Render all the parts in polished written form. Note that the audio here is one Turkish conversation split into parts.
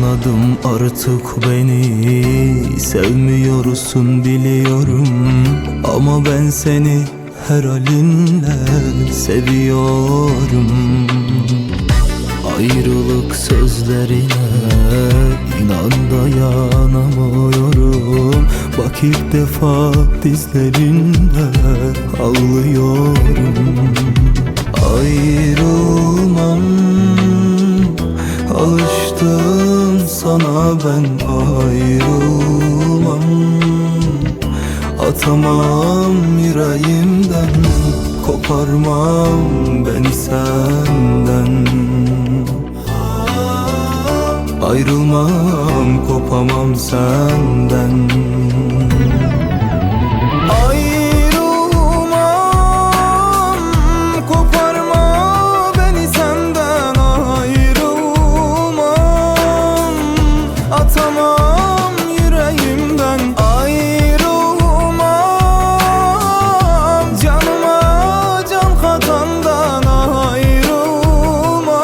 Anladım artık beni sevmiyorsun biliyorum, ama ben seni her halinle seviyorum. Ayrılık sözlerine inan dayanamıyorum. Bak ilk defa dizlerinde ağlıyorum. Ayrılmam, alıştım sana ben, ayrılmam. Atamam yüreğimden, koparmam beni senden. Ayrılmam, kopamam senden. Ayrılmam, koparma beni senden. Ayrılmam, atamam yüreğimden. Ayrılmam, canıma can katandan. Ayrılmam,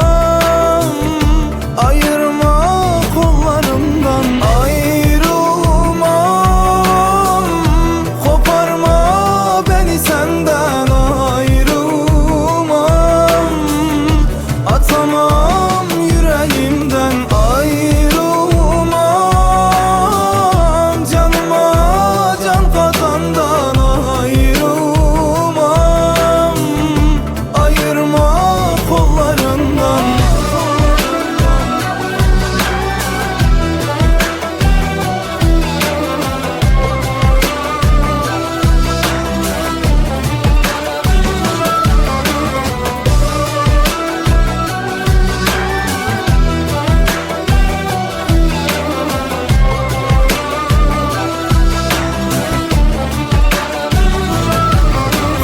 ayırma kollarımdan. Ayrılmam, koparma beni senden. Ayrılmam, atamam yüreğimden. Ayrılmam, canıma can katandan. Ayrılmam, ayırma kollarımdan.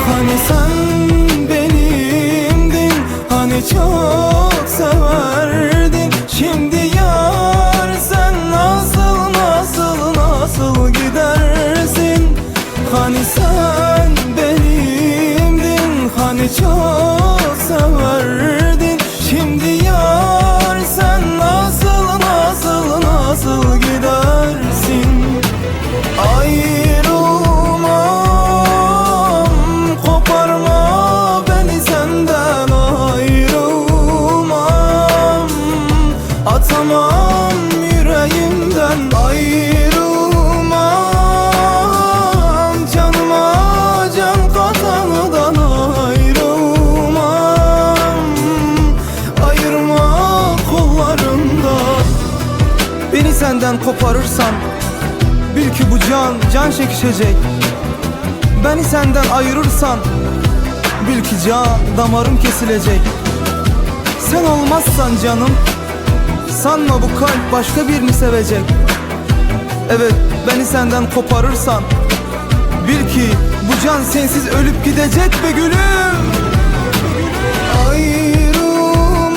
Hani sen benimdin, hani çok severdin. Şimdi yar sen nasıl gidersin? Hani sen benimdin, hani çok severdin. Şimdi yar sen nasıl gidersin? Ayrılmam, koparma beni senden. Ayrılmam, atamam yüreğimden. Ayrılmam, canıma can katandan. Ayrılmam, ayırma kollarımdan. Beni senden koparırsan bil ki bu can çekişecek. Beni senden ayırırsan bil ki damarım kesilecek. Sen olmazsan canım, sanma bu kalp başka birini sevecek. Evet, beni senden koparırsan bil ki bu can sensiz ölüp gidecek be gülüm. Ayrılmam,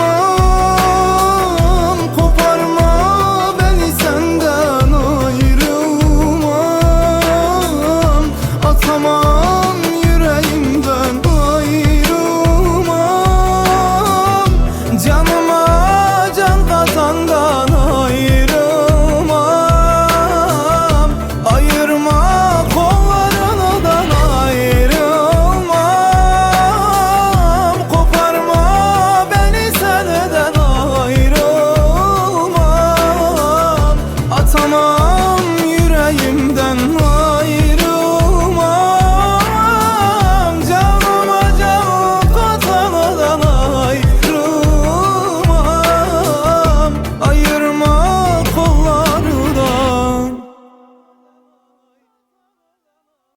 koparma beni senden. Ayrılmam, atamam yüreğimden. Ayrılmam, canım